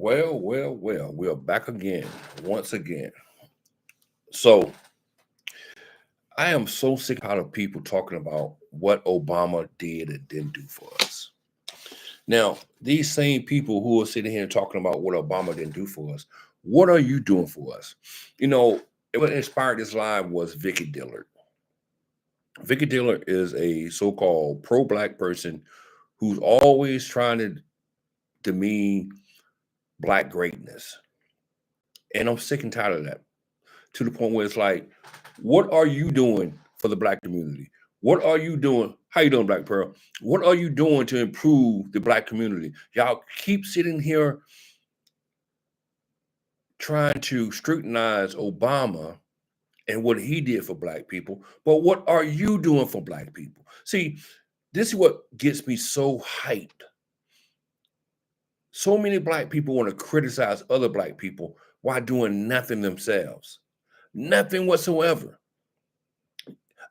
Well, we're back again, once again. So I am so sick and tired of people talking about what Obama did and didn't do for us. Now, these same people who are sitting here talking about what Obama didn't do for us, what are you doing for us? You know, what inspired this live was Vicky Dillard. Vicky Dillard is a so-called pro-black person who's always trying to demean black greatness. And I'm sick and tired of that. To the point where it's like, what are you doing for the black community? What are you doing? How you doing, Black Pearl? What are you doing to improve the black community? Y'all keep sitting here trying to scrutinize Obama and what he did for black people, but what are you doing for black people? See, this is what gets me so hyped. So many black people want to criticize other black people while doing nothing themselves. Nothing whatsoever.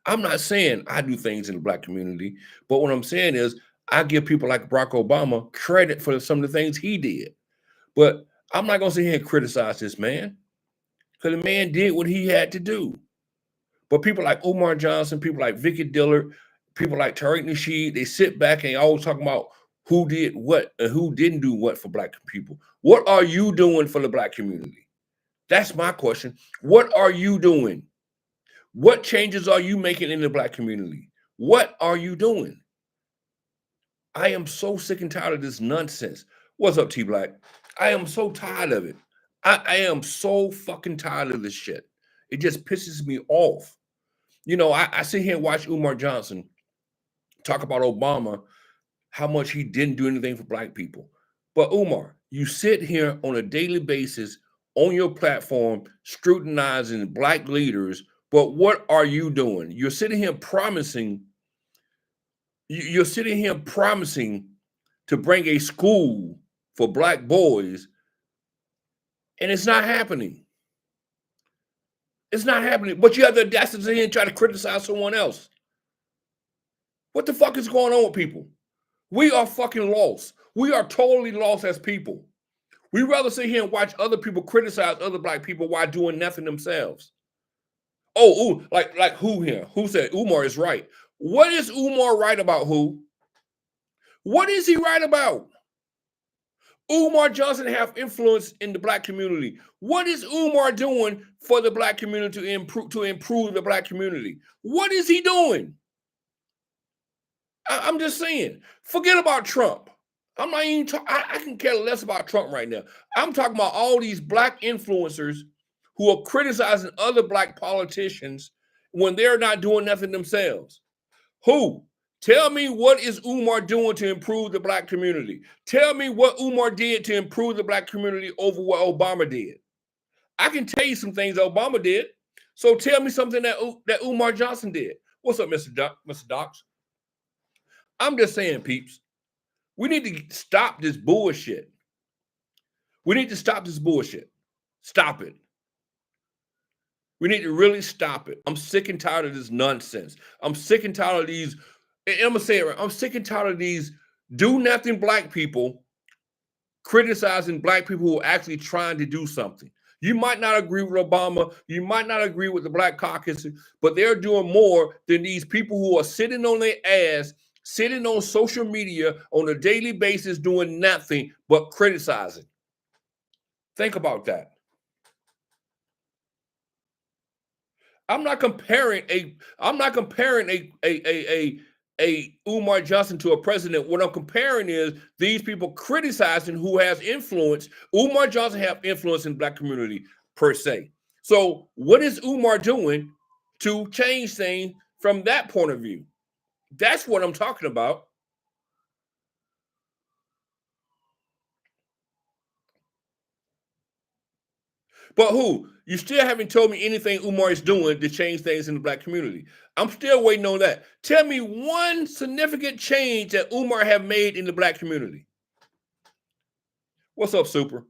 I'm not saying I do things in the black community, but what I'm saying is I give people like Barack Obama credit for some of the things he did. But I'm not going to sit here and criticize this man because the man did what he had to do. But people like Umar Johnson, people like Vicky Dillard, people like Tariq Nasheed, they sit back and always talking about who did what and who didn't do what for black people. What are you doing for the black community? That's my question. What are you doing? What changes are you making in the black community? What are you doing? I am so sick and tired of this nonsense. What's up, T Black? I am so tired of it. I am so fucking tired of this shit. It just pisses me off. You know, I sit here and watch Umar Johnson talk about Obama, how much he didn't do anything for black people. But Umar, you sit here on a daily basis on your platform scrutinizing black leaders, but what are you doing? You're sitting here promising to bring a school for black boys, and it's not happening. It's not happening. But you have the audacity to sit here and try to criticize someone else. What the fuck is going on with people? We are fucking lost. We are totally lost as people. We rather sit here and watch other people criticize other black people while doing nothing themselves. Oh, like who here? Who said Umar is right? What is Umar right about? Who? What is he right about? Umar Johnson have influence in the black community. What is Umar doing for the black community to improve the black community? What is he doing? I'm just saying, forget about Trump. I'm not even I can care less about Trump right now. I'm talking about all these black influencers who are criticizing other black politicians when they're not doing nothing themselves. Who? Tell me what is Umar doing to improve the black community? Tell me what Umar did to improve the black community over what Obama did. I can tell you some things Obama did. So tell me something that Umar Johnson did. What's up, Mr. Docs? I'm just saying, peeps, we need to stop this bullshit. We need to stop this bullshit. Stop it. We need to really stop it. I'm sick and tired of this nonsense. I'm sick and tired of these, and I'm going to say it right, I'm sick and tired of these do-nothing black people criticizing black people who are actually trying to do something. You might not agree with Obama. You might not agree with the Black Caucus, but they're doing more than these people who are sitting on their ass, sitting on social media on a daily basis doing nothing but criticizing. Think about that. I'm not comparing a Umar Johnson to a president. What I'm comparing is these people criticizing who has influence. Umar Johnson have influence in the black community per se. So what is Umar doing to change things from that point of view? That's what I'm talking about. But who? You still haven't told me anything Umar is doing to change things in the black community. I'm still waiting on that. Tell me one significant change that Umar have made in the black community. What's up, Super?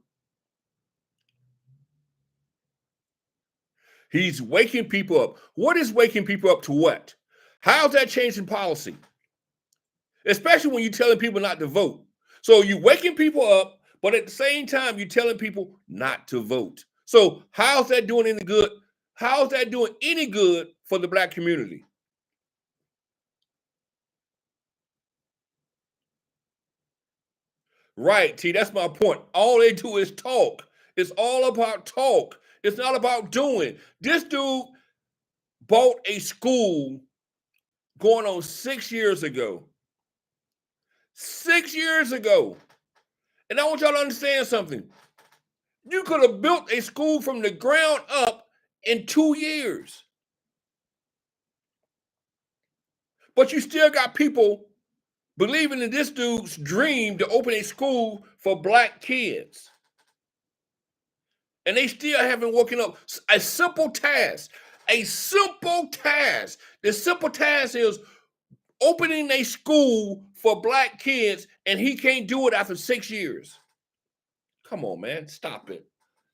He's waking people up. What is waking people up to what? How's that changing policy? Especially when you're telling people not to vote. So you're waking people up, But at the same time, you're telling people not to vote. So how's that doing any good? How's that doing any good for the black community? Right, T, that's my point. All they do is talk. It's all about talk. It's not about doing. This dude bought a school going on 6 years ago. 6 years ago. And I want y'all to understand something. You could have built a school from the ground up in 2 years. But you still got people believing in this dude's dream to open a school for black kids. And they still haven't woken up. A simple task. A simple task. The simple task is opening a school for black kids, and he can't do it after 6 years. Come on, man. Stop it.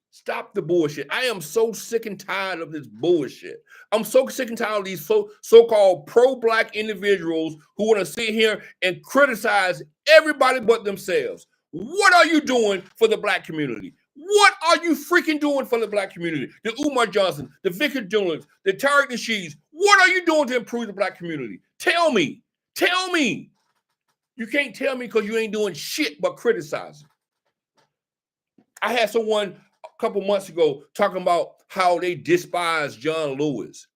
Stop the bullshit. I am so sick and tired of this bullshit. I'm so sick and tired of these so-called pro-black individuals who want to sit here and criticize everybody but themselves. What are you doing for the black community? What are you freaking doing for the black community? The Umar Johnson, the Victor Jones, the Tariq Nasheeds. What are you doing to improve the black community? Tell me. Tell me. You can't tell me because you ain't doing shit but criticizing. I had someone a couple months ago talking about how they despise John Lewis.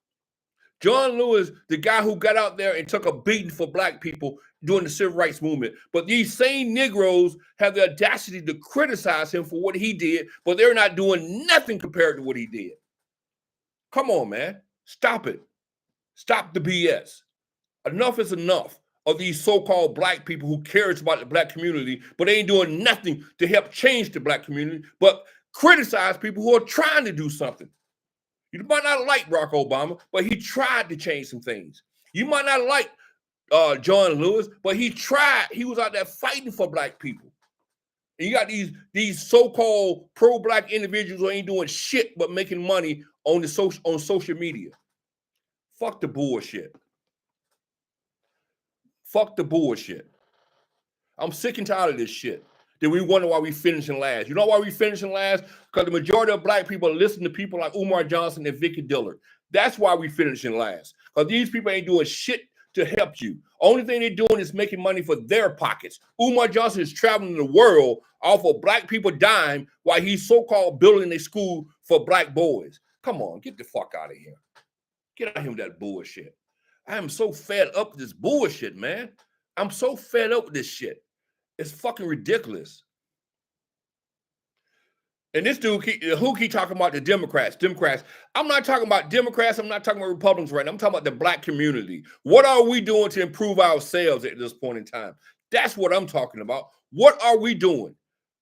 John Lewis, the guy who got out there and took a beating for black people during the civil rights movement. But these same Negroes have the audacity to criticize him for what he did, but they're not doing nothing compared to what he did. Come on, man. Stop it. Stop the BS. Enough is enough of these so-called black people who cares about the black community, but they ain't doing nothing to help change the black community, but criticize people who are trying to do something. You might not like Barack Obama, but he tried to change some things. You might not like John Lewis, but he tried. He was out there fighting for black people. And you got these so-called pro-black individuals who ain't doing shit but making money on social media. Fuck the bullshit. Fuck the bullshit. I'm sick and tired of this shit. Then we wonder why we finishing last. You know why we finishing last? Because the majority of black people listen to people like Umar Johnson and Vicky Dillard. That's why we finishing last. Because these people ain't doing shit to help you. Only thing they're doing is making money for their pockets. Umar Johnson is traveling the world off of black people dime while he's so-called building a school for black boys. Come on, get the fuck out of here. Get out of here with that bullshit. I am so fed up with this bullshit, man. I'm so fed up with this shit. It's fucking ridiculous. And this dude, who keep talking about the Democrats? I'm not talking about Democrats. I'm not talking about Republicans right now. I'm talking about the black community. What are we doing to improve ourselves at this point in time? That's what I'm talking about. What are we doing?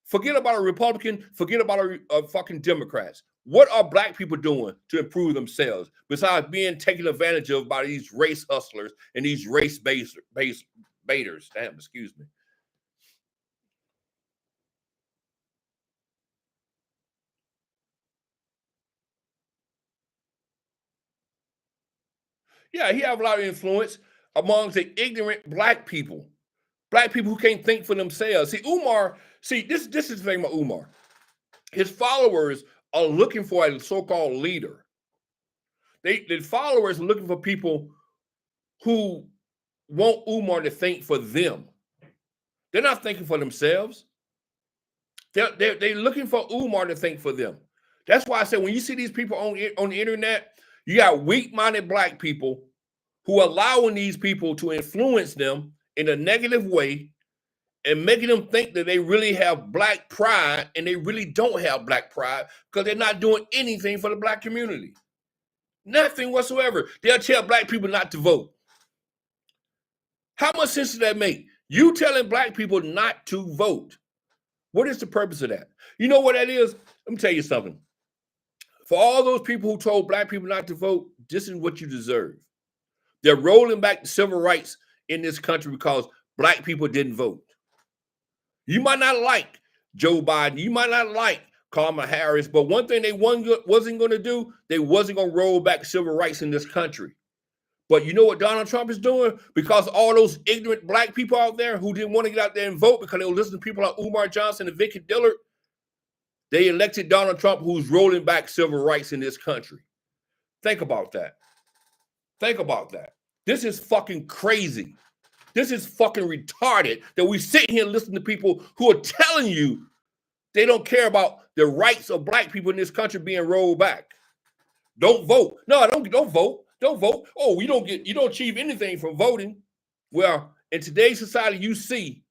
Forget about a Republican. Forget about a fucking Democrats. What are black people doing to improve themselves besides being taken advantage of by these race hustlers and these race baiters? Damn, excuse me. Yeah, he have a lot of influence amongst the ignorant black people who can't think for themselves. See, Umar, this is the thing about Umar. His followers are looking for a so-called leader. The followers are looking for people who want Umar to think for them. They're not thinking for themselves. They're looking for Umar to think for them. That's why I said when you see these people on the internet, you got weak-minded black people who are allowing these people to influence them in a negative way and making them think that they really have black pride, and they really don't have black pride because they're not doing anything for the black community. Nothing whatsoever. They'll tell black people not to vote. How much sense does that make? You telling black people not to vote. What is the purpose of that? You know what that is? Let me tell you something. For all those people who told black people not to vote, this is what you deserve. They're rolling back the civil rights in this country because black people didn't vote. You might not like Joe Biden. You might not like Kamala Harris. But one thing they wasn't going to do, they wasn't going to roll back civil rights in this country. But you know what Donald Trump is doing? Because all those ignorant black people out there who didn't want to get out there and vote because they were listening to people like Umar Johnson and Vicky Dillard, they elected Donald Trump, who's rolling back civil rights in this country. Think about that. Think about that. This is fucking crazy. This is fucking retarded that we sit here and listen to people who are telling you they don't care about the rights of black people in this country being rolled back. Don't vote. No, don't vote. Don't vote. Oh, you don't achieve anything from voting. Well, in today's society, you see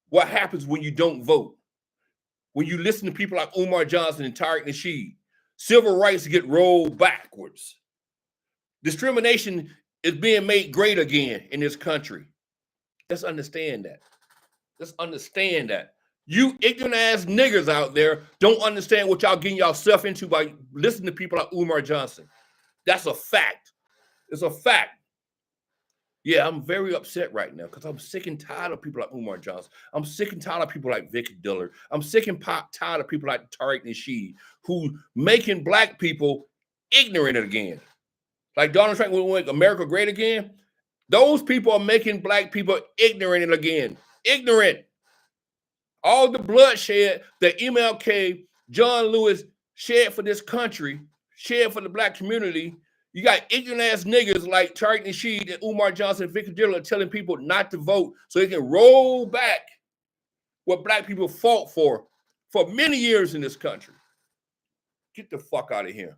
what happens when you don't vote. When you listen to people like Umar Johnson and Tariq Nasheed, civil rights get rolled backwards. Discrimination is being made great again in this country. Let's understand that. Let's understand that. You ignorant ass niggers out there don't understand what y'all getting yourself into by listening to people like Umar Johnson. That's a fact. It's a fact. Yeah, I'm very upset right now because I'm sick and tired of people like Umar Johnson. I'm sick and tired of people like Vicky Dillard. I'm sick and tired of people like Tariq Nasheed who making black people ignorant again. Like Donald Trump will make America great again. Those people are making black people ignorant again. Ignorant. All the bloodshed that MLK, John Lewis shed for this country, shed for the black community. You got ignorant ass niggas like Tariq Nasheed and Umar Johnson and Vicky Dillard telling people not to vote so they can roll back what black people fought for many years in this country. Get the fuck out of here.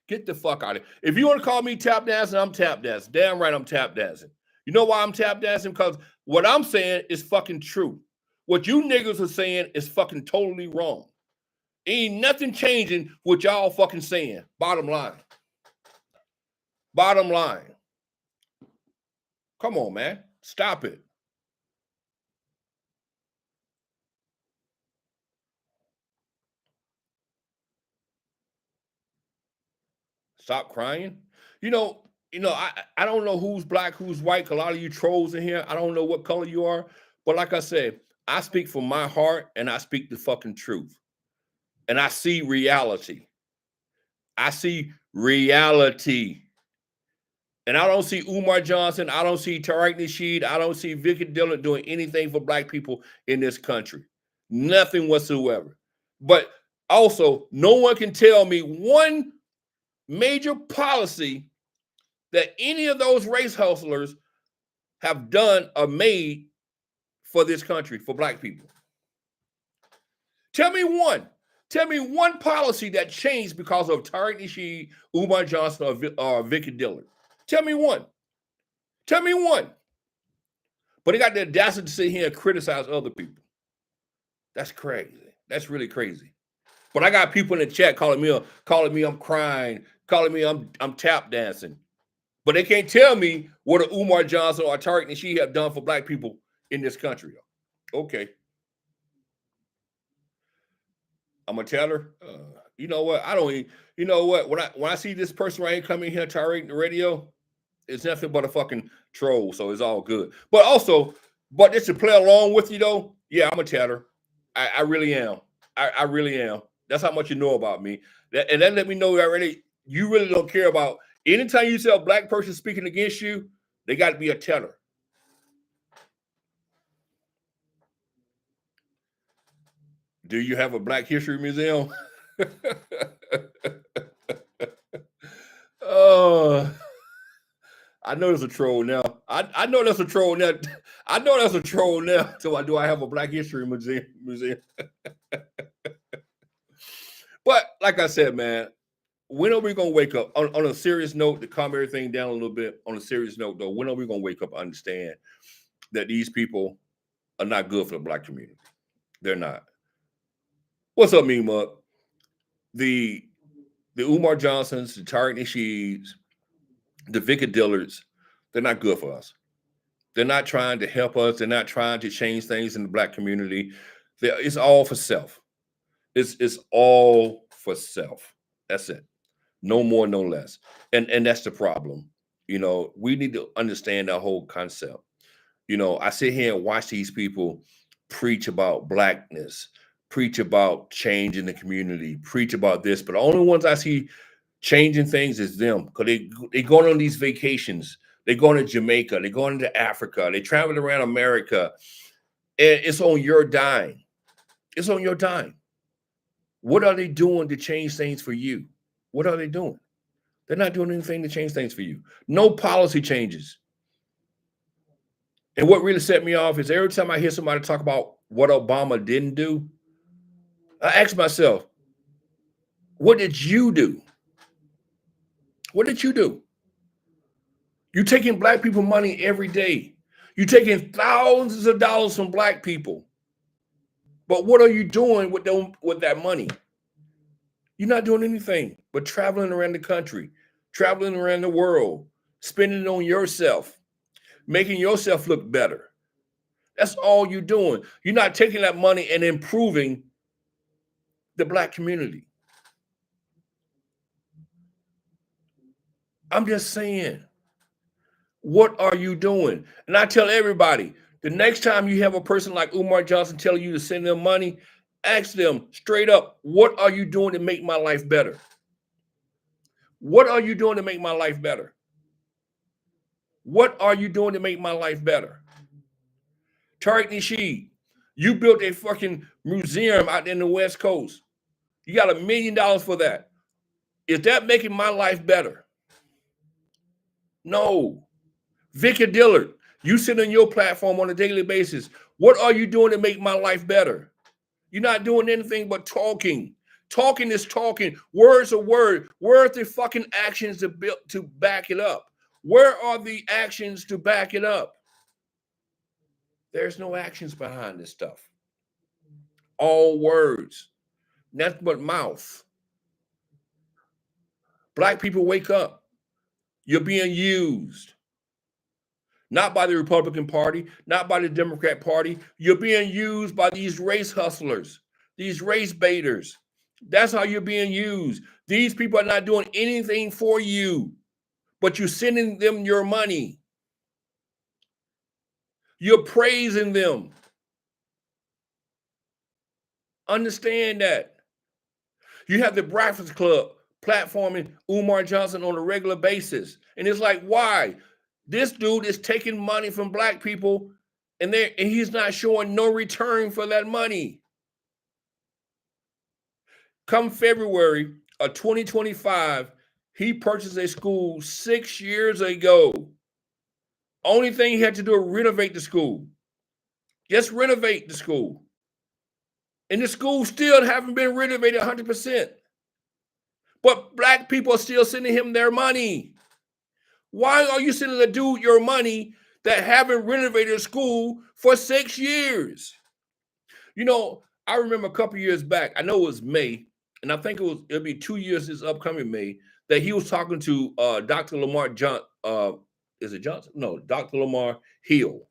Get the fuck out of here. If you want to call me tap dancing, I'm tap dancing. Damn right I'm tap dancing. You know why I'm tap dancing? Because what I'm saying is fucking true. What you niggas are saying is fucking totally wrong. Ain't nothing changing what y'all fucking saying. Bottom line. Bottom line. Come on, man. Stop it. Stop crying. You know, I don't know who's black, who's white. A lot of you trolls in here, I don't know what color you are. But like I said, I speak from my heart and I speak the fucking truth. And I see reality. I see reality. And I don't see Umar Johnson. I don't see Tariq Nasheed. I don't see Vicky Dillard doing anything for black people in this country. Nothing whatsoever. But also, no one can tell me one major policy that any of those race hustlers have done or made for this country, for black people. Tell me one. Tell me one policy that changed because of Tariq Nasheed, Umar Johnson, or Vicky Dillard. Tell me one. Tell me one. But they got the audacity to sit here and criticize other people. That's crazy. That's really crazy. But I got people in the chat calling me I'm crying, calling me I'm tap dancing. But they can't tell me what a Umar Johnson or Tariq Nasheed have done for black people in this country. Okay. I'm gonna tell her, you know what? You know what? When I see this person right here coming here, Tariq, the radio, it's nothing but a fucking troll. So it's all good. But just to play along with you though, yeah, I'm gonna tell her. I really am. I really am. That's how much you know about me. And that let me know already. You really don't care about. Anytime you see a black person speaking against you, they got to be a teller. Do you have a Black History Museum? Oh, I know there's a troll now. I know that's a troll now. I know that's a troll now. So do I have a Black History Museum? But like I said, man, when are we gonna wake up? On a serious note, to calm everything down a little bit. On a serious note, though, when are we gonna wake up and understand that these people are not good for the black community? They're not. What's up, Meme Up? The Umar Johnsons, the Tariq Nasheeds, the Vicky Dillards, they're not good for us. They're not trying to help us. They're not trying to change things in the black community. It's all for self. It's all for self. That's it. No more, no less. And that's the problem. You know, we need to understand that whole concept. You know, I sit here and watch these people preach about blackness, preach about change in the community, preach about this, but the only ones I see Changing things is them because they going on these vacations. They're going to Jamaica. They're going to Africa. They travel around America, and it's on your dime. It's on your dime. What are they doing to change things for you? What are they doing? They're not doing anything to change things for you. No policy changes. And what really set me off is every time I hear somebody talk about what Obama didn't do, I ask myself, what did you do? What did you do? You're taking black people money every day. You're taking thousands of dollars from black people. But what are you doing with that money? You're not doing anything but traveling around the country, traveling around the world, spending it on yourself, making yourself look better. That's all you're doing. You're not taking that money and improving the black community. I'm just saying, what are you doing? And I tell everybody, the next time you have a person like Umar Johnson telling you to send them money, ask them straight up, what are you doing to make my life better? What are you doing to make my life better? What are you doing to make my life better? Tariq Nasheed, you built a fucking museum out in the West Coast. You got $1 million for that. Is that making my life better? No. Vicky Dillard, you sit on your platform on a daily basis. What are you doing to make my life better? You're not doing anything but talking. Talking is talking. Words are word. Where are the fucking actions to back it up? Where are the actions to back it up? There's no actions behind this stuff. All words. Nothing but mouth. Black people, wake up. You're being used. Not by the Republican Party, not by the Democrat Party. You're being used by these race hustlers, these race baiters. That's how you're being used. These people are not doing anything for you, but you're sending them your money. You're praising them. Understand that. You have the Breakfast Club platforming Umar Johnson on a regular basis. And it's like, why? This dude is taking money from black people and he's not showing no return for that money. Come February of 2025, he purchased a school 6 years ago. Only thing he had to do is renovate the school. Just renovate the school. And the school still haven't been renovated 100%. But black people are still sending him their money. Why are you sending a dude your money that haven't renovated a school for 6 years? You know, I remember a couple years back, I know it was May, and I think it'll be 2 years this upcoming May, that he was talking to Dr. Lamar is it Johnson? No, Dr. Lamar Hill.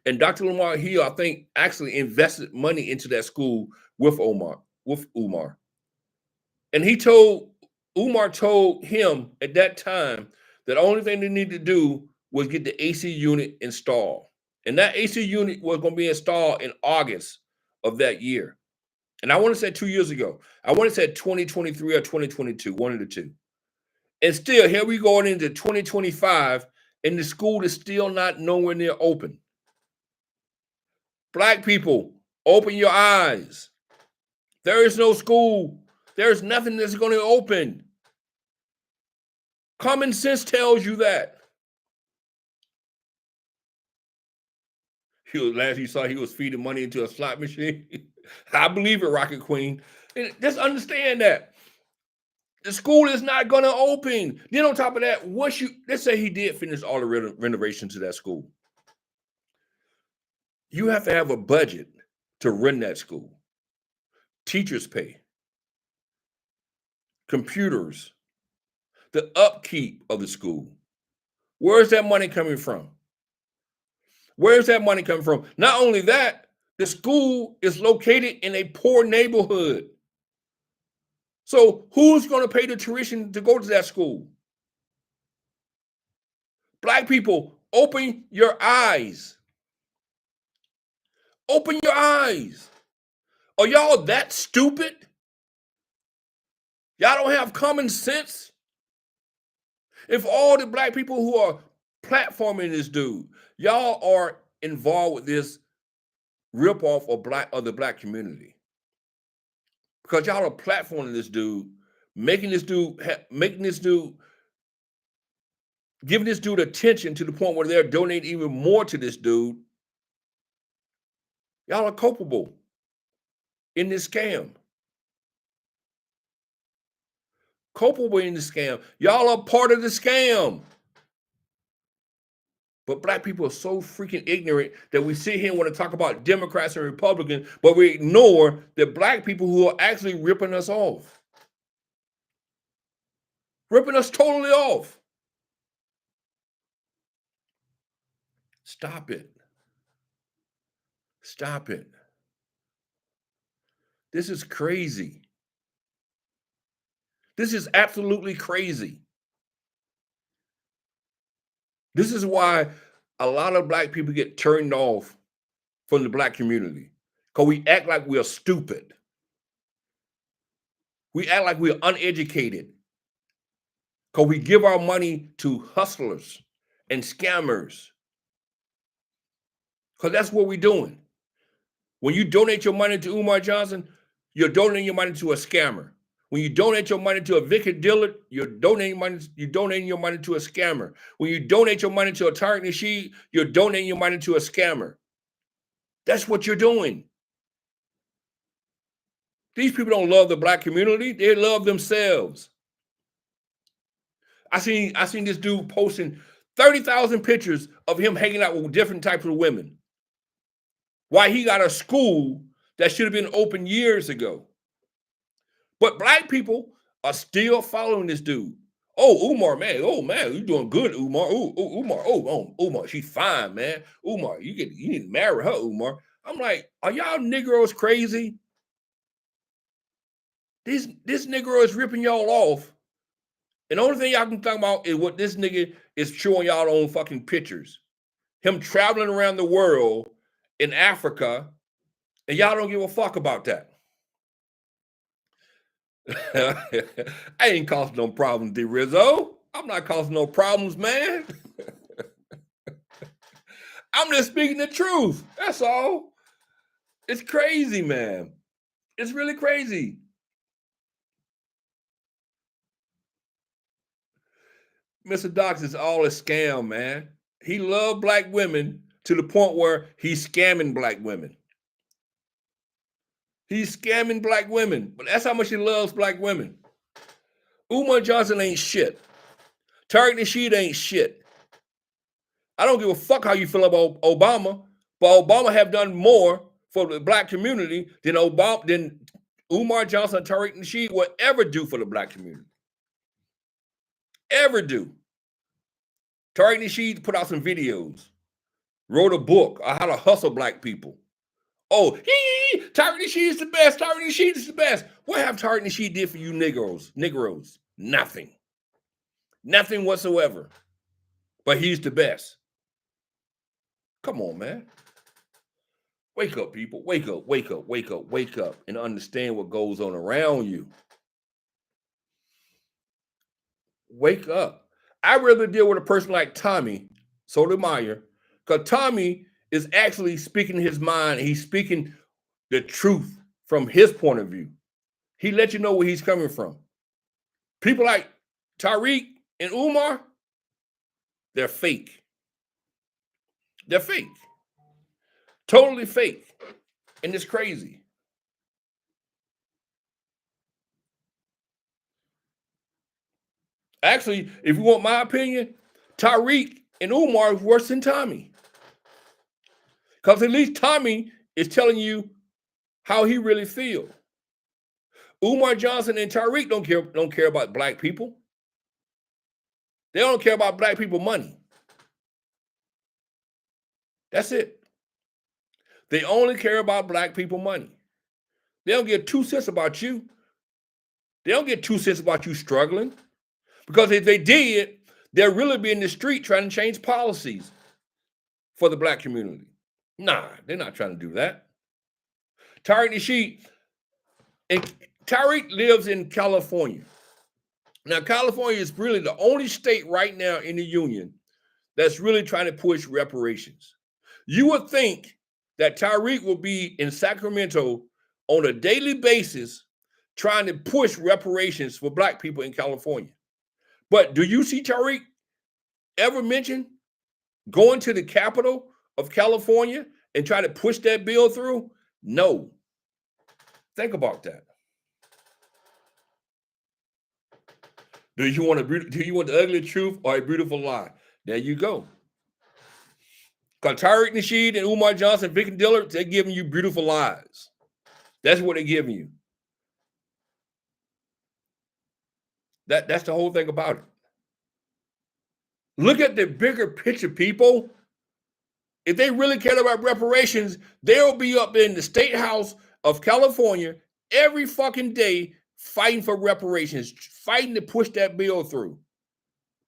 And Dr. Lamar Hill, I think, actually invested money into that school with Umar. And Umar told him at that time that the only thing they needed to do was get the AC unit installed. And that AC unit was going to be installed in August of that year. And I want to say 2 years ago. I want to say 2023 or 2022, one of the two. And still, here we going into 2025, and the school is still not nowhere near open. Black people, open your eyes. There is no school. There's nothing that's going to open. Common sense tells you that. Last you saw, he was feeding money into a slot machine. I believe it, Rocket Queen. And just understand that the school is not going to open. Then on top of that, let's say he did finish all the renovations to that school. You have to have a budget to run that school. Teachers pay, computers, the upkeep of the school. Where's that money coming from? Where's that money coming from? Not only that, the school is located in a poor neighborhood. So who's going to pay the tuition to go to that school? Black people, open your eyes. Open your eyes. Are y'all that stupid? Y'all don't have common sense. If all the black people who are platforming this dude, y'all are involved with this ripoff of the black community, because y'all are platforming this dude, making this dude, giving this dude attention to the point where they're donating even more to this dude. Y'all are culpable in this scam. Culpable in the scam. Y'all are part of the scam. But black people are so freaking ignorant that we sit here and want to talk about Democrats and Republicans, but we ignore the black people who are actually ripping us off. Ripping us totally off. Stop it. Stop it. This is crazy. This is absolutely crazy. This is why a lot of black people get turned off from the black community, because we act like we're stupid. We act like we're uneducated, because we give our money to hustlers and scammers, because that's what we're doing. When you donate your money to Umar Johnson, you're donating your money to a scammer. When you donate your money to a Vicky Dillard, you're donating your money to a scammer. When you donate your money to a Tariq Nasheed, you're donating your money to a scammer. That's what you're doing. These people don't love the black community. They love themselves. I seen this dude posting 30,000 pictures of him hanging out with different types of women. Why he got a school that should have been open years ago. But black people are still following this dude. Oh, Umar, man. Oh, man, you doing good, Umar. Oh, Umar. Oh, Umar, she's fine, man. Umar, you need to marry her, Umar. I'm like, are y'all Negroes crazy? This Negro is ripping y'all off. And the only thing y'all can talk about is what this nigga is showing y'all on fucking pictures. Him traveling around the world in Africa, and y'all don't give a fuck about that. I ain't causing no problems, D Rizzo. I'm not causing no problems, man. I'm just speaking the truth. That's all. It's crazy, man. It's really crazy. Mr. Dox is all a scam, man. He loved black women to the point where he's scamming black women. He's scamming black women, but that's how much he loves black women. Umar Johnson ain't shit. Tariq Nasheed ain't shit. I don't give a fuck how you feel about Obama, but Obama have done more for the black community than Umar Johnson and Tariq Nasheed will ever do for the black community. Ever do. Tariq Nasheed put out some videos, wrote a book on how to hustle black people. Oh, Tariq Nasheed is the best. Tariq Nasheed is the best. What have Tariq Nasheed did for you Negroes? Nothing. Nothing whatsoever. But he's the best. Come on, man. Wake up, people. Wake up, wake up, wake up, wake up, and understand what goes on around you. Wake up. I'd rather deal with a person like Tommy Sotomayor, because Tommy is actually speaking his mind. He's speaking the truth from his point of view. He let you know where he's coming from. People like Tariq and Umar, they're fake. They're fake. Totally fake. And it's crazy. Actually, if you want my opinion, Tariq and Umar is worse than Tommy. Because at least Tommy is telling you how he really feels. Umar Johnson and Tariq don't care about black people. They don't care about black people money. That's it. They only care about black people money. They don't give 2 cents about you. They don't get 2 cents about you struggling. Because if they did, they'll really be in the street trying to change policies for the black community. Nah, they're not trying to do that. Tariq Tyreek lives in California. Now, California is really the only state right now in the union that's really trying to push reparations. You would think that Tyreek will be in Sacramento on a daily basis trying to push reparations for black people in California. But do you see Tyreek ever mention going to the capital of California and try to push that bill through? No. Think about that. Do you want the ugly truth or a beautiful lie? There you go. Because Tyreek Nasheed and Umar Johnson, Vic and Dillard, they're giving you beautiful lies. That's what they're giving you. That's the whole thing about it. Look at the bigger picture, people. If they really cared about reparations, they'll be up in the State House of California every fucking day fighting for reparations, fighting to push that bill through.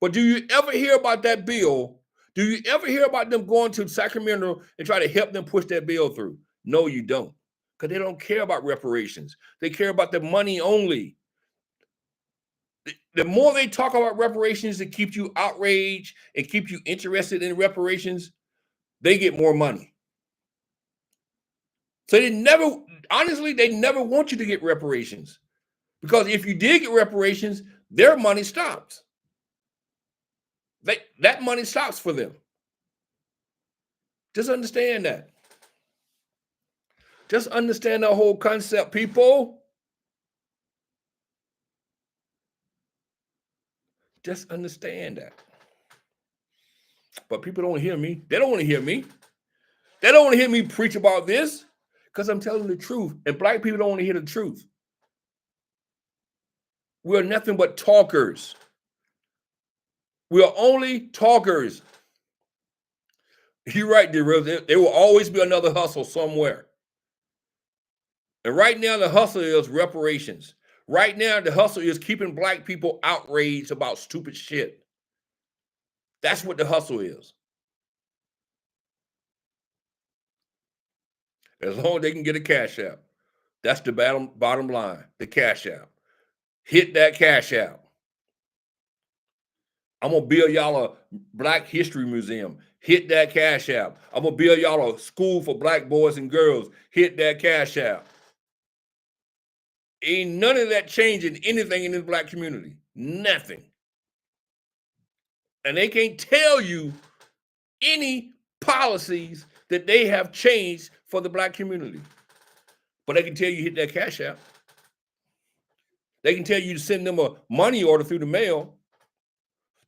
But do you ever hear about that bill? Do you ever hear about them going to Sacramento and try to help them push that bill through? No, you don't. Because they don't care about reparations. They care about the money only. The more they talk about reparations to keep you outraged and keep you interested in reparations, they get more money. So they never want you to get reparations. Because if you did get reparations, their money stops. That money stops for them. Just understand that. Just understand the whole concept, people. Just understand that. But people don't hear me. They don't want to hear me. They don't want to hear me preach about this because I'm telling the truth. And black people don't want to hear the truth. We're nothing but talkers. We are only talkers. You're right, dear. There will always be another hustle somewhere. And right now, the hustle is reparations. Right now, the hustle is keeping black people outraged about stupid shit. That's what the hustle is. As long as they can get a cash out. That's the bottom line, the cash out. Hit that cash out. I'm going to build y'all a Black History Museum. Hit that cash out. I'm going to build y'all a school for black boys and girls. Hit that cash out. Ain't none of that changing anything in the black community. Nothing. And they can't tell you any policies that they have changed for the black community. But they can tell you hit that cash out. They can tell you to send them a money order through the mail.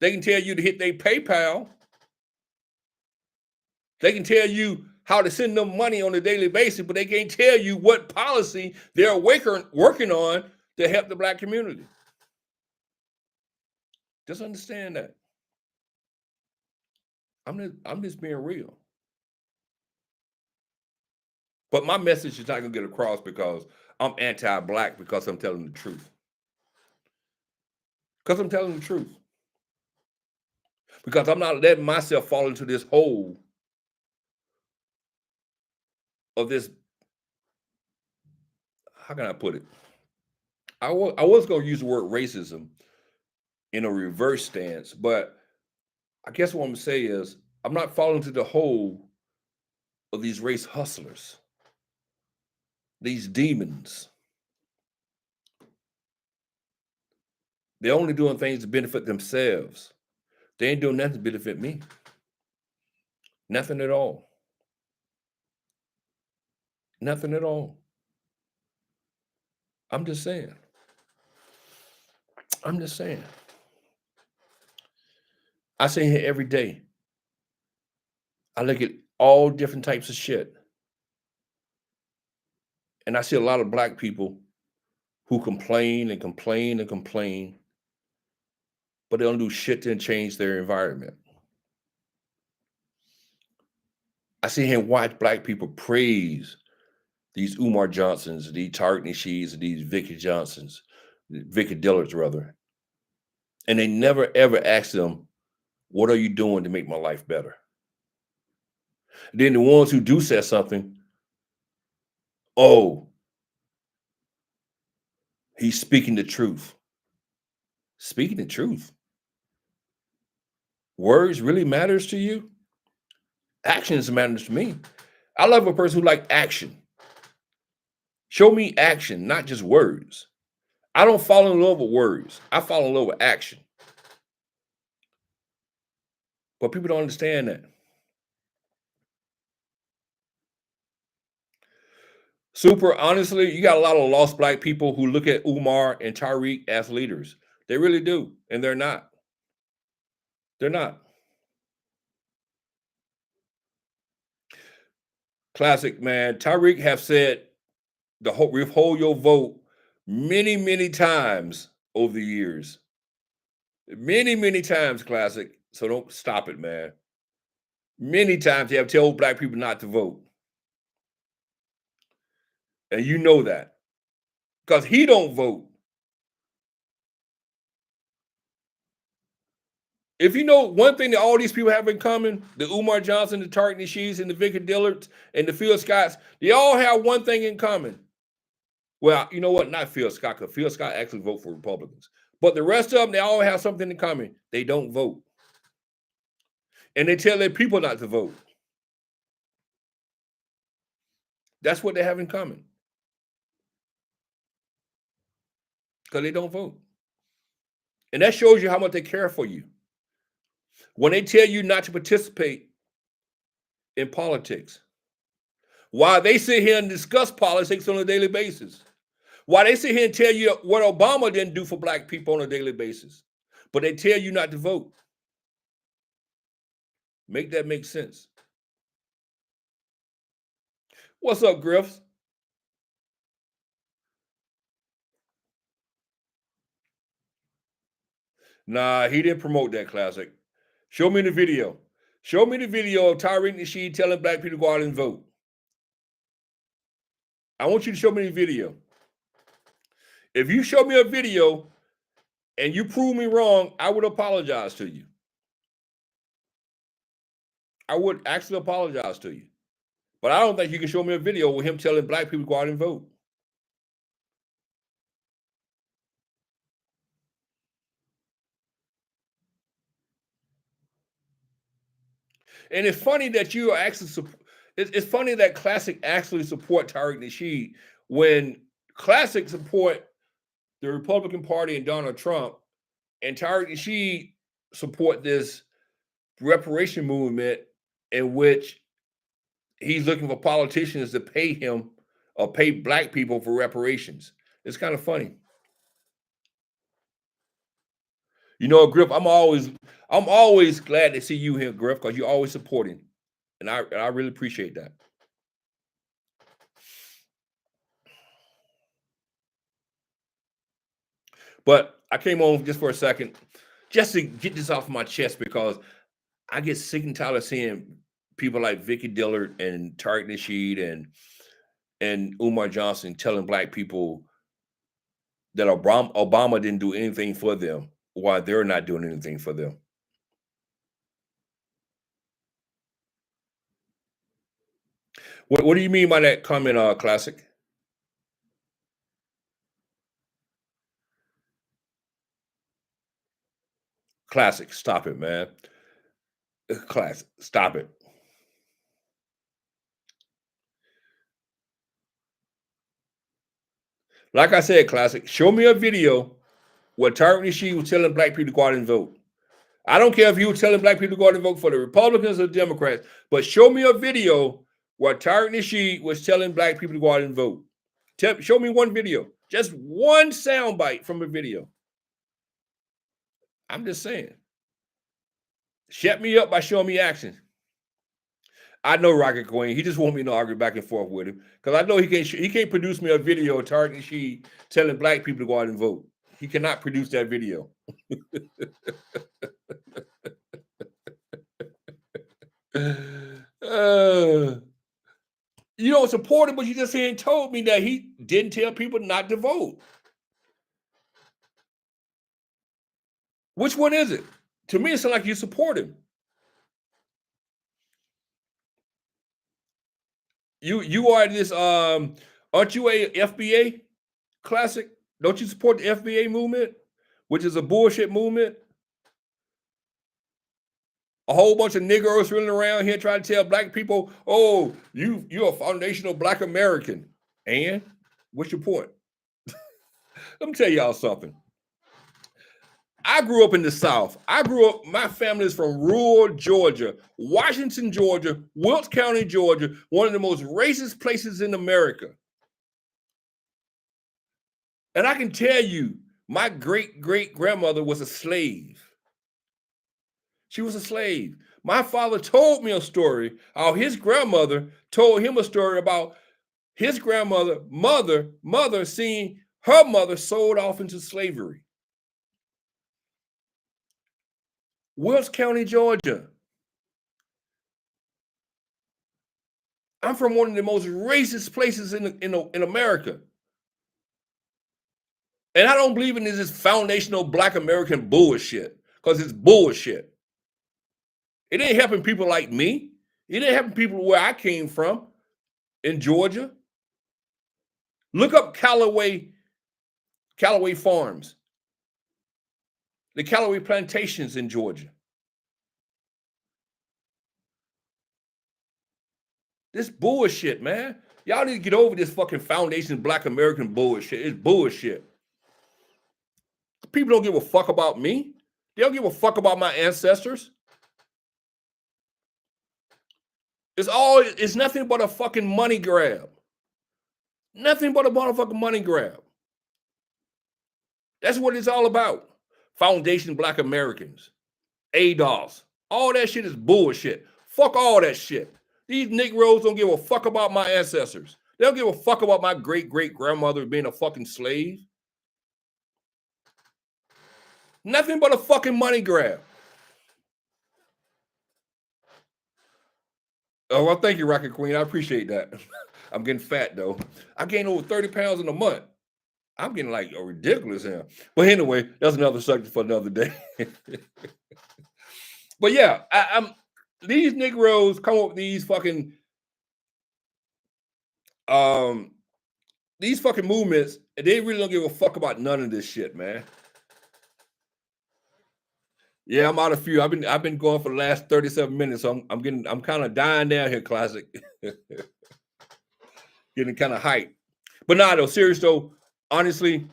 They can tell you to hit their PayPal. They can tell you how to send them money on a daily basis, but they can't tell you what policy they're working on to help the black community. Just understand that. I'm just being real. But my message is not going to get across because I'm anti-black, because I'm telling the truth. Because I'm telling the truth. Because I'm not letting myself fall into this hole of this, how can I put it? I was going to use the word racism in a reverse stance, but I guess what I'm going to say is I'm not falling into the hole of these race hustlers, these demons. They're only doing things to benefit themselves. They ain't doing nothing to benefit me. Nothing at all. Nothing at all. I'm just saying. I'm just saying. I sit here every day. I look at all different types of shit. And I see a lot of black people who complain and complain and complain, but they don't do shit to change their environment. I sit here and watch black people praise these Umar Johnsons, these Tyreek Nasheeds, these Vicky Johnsons, Vicky Dillards, rather. And they never, ever ask them, what are you doing to make my life better? And then the ones who do say something, oh, He's speaking the truth. Speaking the truth. Words really matters to you? Actions matters to me. I love a person who like action. Show me action, not just words. I don't fall in love with words. I fall in love with action. But people don't understand that. Super honestly, you got a lot of lost black people who look at Umar and Tariq as leaders. They really do, and they're not. They're not. Classic, man. Tariq have said the whole withhold your vote many, many times over the years. Many, many times, classic. So don't stop it, man. Many times they have told black people not to vote. And you know that. Because he don't vote. If you know one thing that all these people have in common, the Umar Johnson, the Tariq Nasheeds, and the Vicky Dillards, and the Phil Scotts, they all have one thing in common. Well, you know what? Not Phil Scott, because Phil Scott actually vote for Republicans. But the rest of them, they all have something in common. They don't vote. And they tell their people not to vote. That's what they have in common. Because they don't vote. And that shows you how much they care for you. When they tell you not to participate in politics, while they sit here and discuss politics on a daily basis, while they sit here and tell you what Obama didn't do for black people on a daily basis, but they tell you not to vote. Make that make sense. What's up, Griffs? Nah, he didn't promote that classic. Show me the video. Show me the video of Tariq Nasheed telling black people to go out and vote. I want you to show me the video. If you show me a video and you prove me wrong, I would apologize to you. I would actually apologize to you. But I don't think you can show me a video with him telling black people to go out and vote. And it's funny that you are actually it's funny that Classic actually support Tariq Nasheed when Classic support the Republican Party and Donald Trump, and Tariq Nasheed support this reparation movement in which he's looking for politicians to pay him or pay black people for reparations. It's kind of funny. You know, Griff, I'm always glad to see you here, Griff, because you're always supporting. And I really appreciate that. But I came on just for a second, just to get this off my chest because I get sick and tired of seeing people like Vicky Dillard and Tariq Nasheed and Umar Johnson telling black people that Obama didn't do anything for them while they're not doing anything for them. What do you mean by that comment, Classic? Classic, stop it, man. Classic, stop it. Like I said, Classic, show me a video where Tariq Nasheed was telling black people to go out and vote. I don't care if you were telling black people to go out and vote for the Republicans or the Democrats, but show me a video where Tariq Nasheed was telling black people to go out and vote. Show me one video, just one soundbite from a video. I'm just saying. Shut me up by showing me action. I know Rocket Queen. He just want me to argue back and forth with him because I know he can't produce me a video of Tariq Nasheed telling black people to go out and vote. He cannot produce that video. You don't support him, but you just ain't told me that he didn't tell people not to vote. Which one is it? To me, it sounds like you support him. You are this aren't you a FBA classic? Don't you support the FBA movement, which is a bullshit movement? A whole bunch of Negroes running around here trying to tell black people, "Oh, you're a foundational black American." And what's your point? Let me tell y'all something. I grew up in the South. My family is from rural Georgia, Washington, Georgia, Wilkes County, Georgia, one of the most racist places in America. And I can tell you, my great-great-grandmother was a slave. She was a slave. My father told me a story how his grandmother told him a story about his grandmother, mother seeing her mother sold off into slavery. Wilkes County, Georgia. I'm from one of the most racist places in America. And I don't believe in this foundational black American bullshit, because it's bullshit. It ain't helping people like me. It ain't helping people where I came from in Georgia. Look up Callaway Farms, the Callaway plantations in Georgia. This bullshit, man. Y'all need to get over this fucking foundation black American bullshit. It's bullshit. People don't give a fuck about me. They don't give a fuck about my ancestors. It's nothing but a fucking money grab. Nothing but a motherfucking money grab. That's what it's all about. Foundation Black Americans, ADOS, all that shit is bullshit. Fuck all that shit. These Negroes don't give a fuck about my ancestors. They don't give a fuck about my great-great-grandmother being a fucking slave. Nothing but a fucking money grab. Oh, well, thank you, Rocket Queen. I appreciate that. I'm getting fat, though. I gained over 30 pounds in a month. I'm getting like a ridiculous here. But anyway, that's another subject for another day. But yeah, these Negroes come up with these fucking movements, and they really don't give a fuck about none of this shit, man. Yeah, I'm out of fuel. I've been going for the last 37 minutes, so I'm kind of dying down here, classic. Getting kind of hyped. But nah, though, serious though, honestly,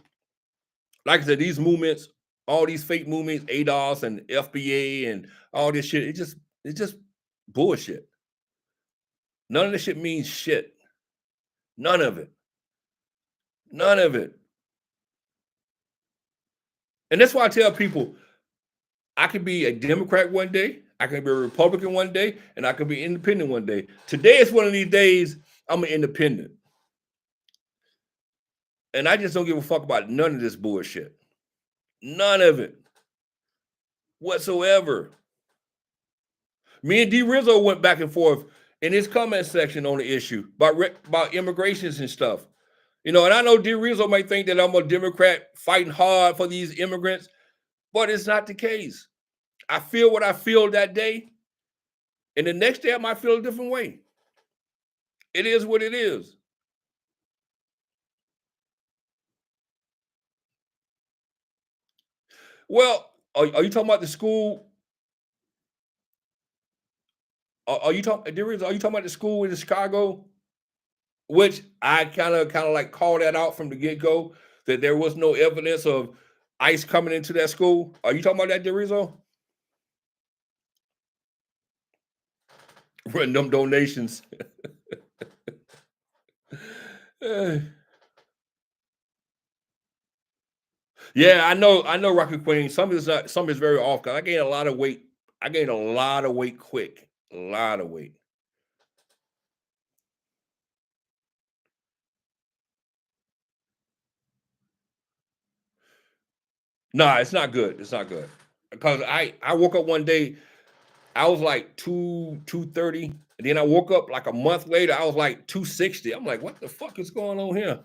like I said, these movements, all these fake movements, ADOS and FBA and all this shit, it's just bullshit. None of this shit means shit. None of it. None of it. And that's why I tell people, I could be a Democrat one day, I can be a Republican one day, and I can be independent one day. Today is one of these days I'm an independent. And I just don't give a fuck about none of this bullshit. None of it. Whatsoever. Me and D Rizzo went back and forth in his comment section on the issue about immigrations and stuff. You know, and I know D Rizzo might think that I'm a Democrat fighting hard for these immigrants, but it's not the case. I feel what I feel that day, and the next day I might feel a different way. It is what it is. Well, are you talking about the school? Are you talking? Are you talking about the school in Chicago? Which I kind of like called that out from the get go, that there was no evidence of ICE coming into that school. Are you talking about that, Derizo? Running them donations. Yeah, I know, Rocket Queen. Some is very off. Cause I gained a lot of weight. I gained a lot of weight quick. A lot of weight. Nah, it's not good. It's not good. Because I woke up one day, I was like 230. And then I woke up like a month later, I was like 260. I'm like, what the fuck is going on here?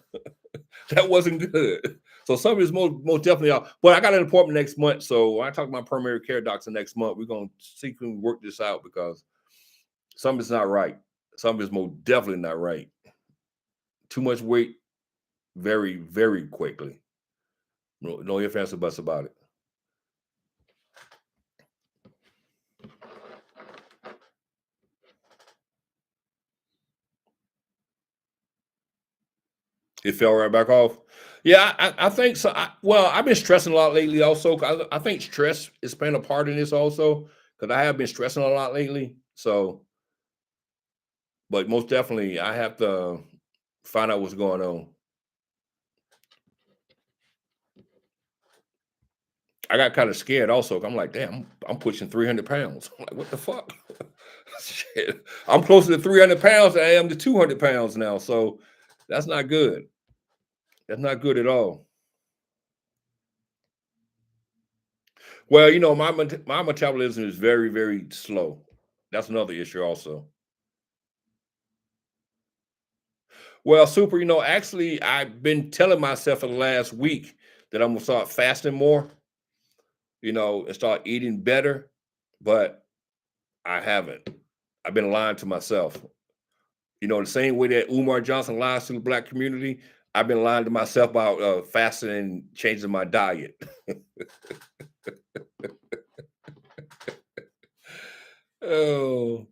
That wasn't good. So something is most definitely out. But I got an appointment next month. So when I talk to my primary care doctor next month, we're gonna see if we can work this out, because something's not right. Something is most definitely not right. Too much weight very, very quickly. No ifs, ands, or buts about it. It fell right back off. Yeah, I think so. Well, I've been stressing a lot lately also. I think stress is playing a part in this also because I have been stressing a lot lately. So, but most definitely, I have to find out what's going on. I got kind of scared also. I'm like, damn, I'm pushing 300 pounds. I'm like, what the fuck? Shit. I'm closer to 300 pounds than I am to 200 pounds now. So that's not good. That's not good at all. Well, my metabolism is very, very slow. That's another issue also. Well, super, actually, I've been telling myself for the last week that I'm gonna start fasting more, and start eating better, but I haven't. I've been lying to myself. The same way that Umar Johnson lies to the black community, I've been lying to myself about fasting and changing my diet. Oh,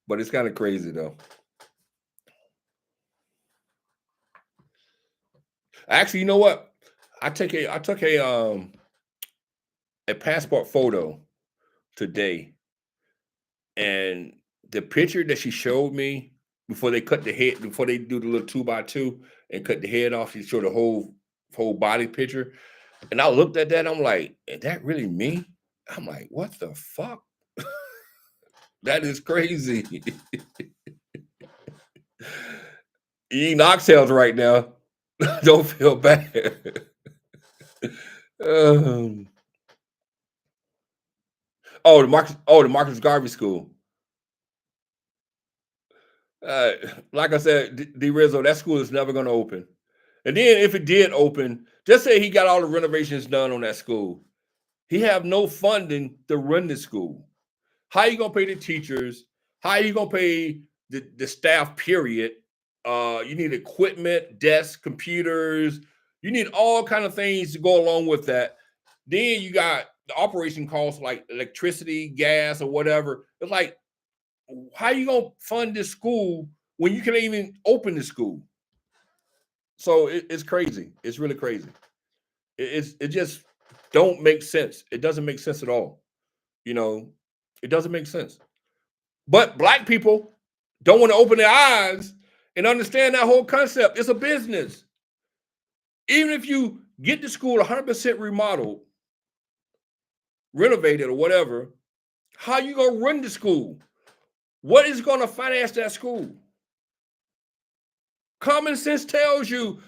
but it's kind of crazy though. Actually, you know what? I took a passport photo today, and the picture that she showed me before they do the little 2 by 2 and cut the head off, she showed the whole body picture. And I looked at that, I'm like, is that really me? I'm like, what the fuck? That is crazy. Eating oxtails right now. Don't feel bad. Um, the Marcus Garvey School. Uh, like I said, Rizzo, that school is never going to open. And then if it did open, just say he got all the renovations done on that school. He have no funding to run the school. How you gonna pay the teachers? How you gonna pay the staff? Period. You need equipment, desks, computers. You need all kind of things to go along with that. Then you got the operation costs like electricity, gas, or whatever. It's like, how you gonna fund this school when you can't even open the school? So it's crazy. It's really crazy. It just don't make sense. It doesn't make sense at all. You know, it doesn't make sense. But black people don't want to open their eyes and understand that whole concept. It's a business. Even if you get the school 100% remodeled, renovated, or whatever, how you gonna run the school? What is gonna finance that school? Common sense tells you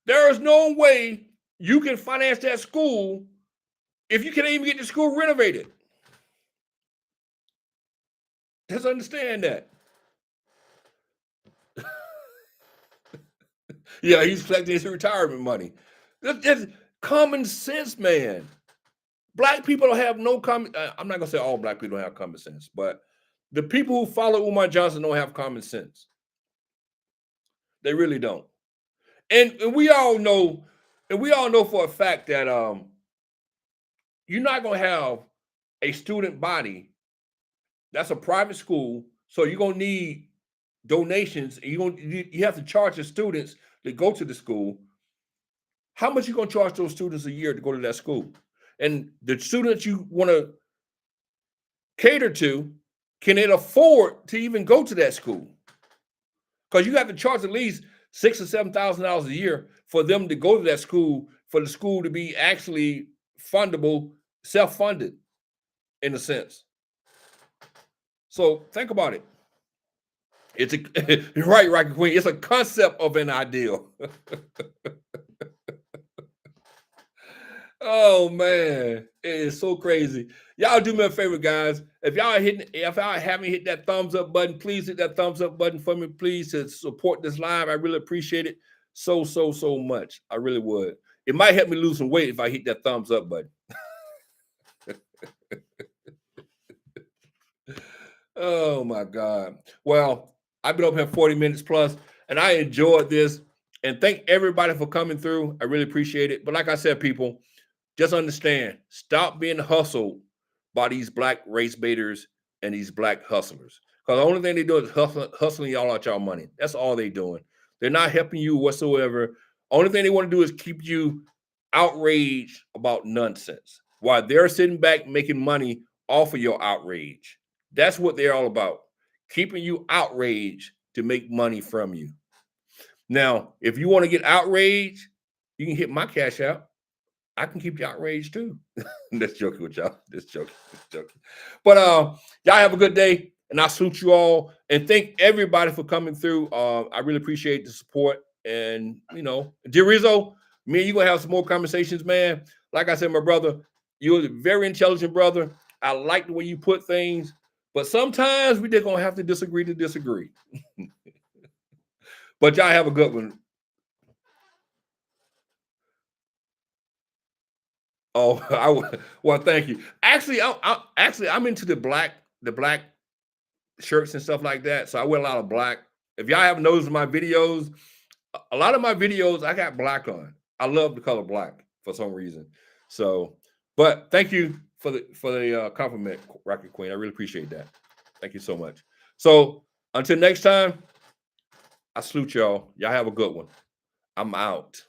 there is no way you can finance that school if you can't even get the school renovated. Just understand that. Yeah, he's collecting his retirement money. That's common sense, man. Black people don't have no common. I'm not gonna say all black people don't have common sense, but the people who follow Umar Johnson don't have common sense. They really don't. And we all know, for a fact that you're not gonna have a student body that's a private school, so you're gonna need donations. And you have to charge the students that go to the school. How much you gonna charge those students a year to go to that school? And the students you want to cater to, can it afford to even go to that school? Because you have to charge at least $6,000 or $7,000 a year for them to go to that school, for the school to be actually fundable, self-funded in a sense. So think about it. It's a right, Rocky Queen. It's a concept of an ideal. Oh man, it is so crazy. Y'all do me a favor, guys. If y'all haven't hit that thumbs up button, please hit that thumbs up button for me, please, to support this live. I really appreciate it so much. I really would. It might help me lose some weight if I hit that thumbs up button. Oh my God. Well, I've been up here 40 minutes plus, and I enjoyed this. And thank everybody for coming through. I really appreciate it. But like I said, people, just understand, stop being hustled by these black race baiters and these black hustlers. Because the only thing they do is hustling y'all out y'all money. That's all they doing. They're not helping you whatsoever. Only thing they want to do is keep you outraged about nonsense while they're sitting back making money off of your outrage. That's what they're all about. Keeping you outraged to make money from you. Now, if you want to get outraged, you can hit my cash out. I can keep you outraged too. That's joking with y'all. That's joking. That's joking. But y'all have a good day, and I salute you all, and thank everybody for coming through. I really appreciate the support, and dear Rizzo, me and you gonna have some more conversations, man. Like I said, my brother, you're a very intelligent brother. I like the way you put things, but sometimes we just gonna have to disagree to disagree. But y'all have a good one. Oh, well, thank you. Actually, I'm into the black shirts and stuff like that. So I wear a lot of black. If y'all haven't noticed my videos, a lot of my videos I got black on. I love the color black for some reason. So, but thank you for the compliment, Rocket Queen. I really appreciate that. Thank you so much. So until next time, I salute y'all. Y'all have a good one. I'm out.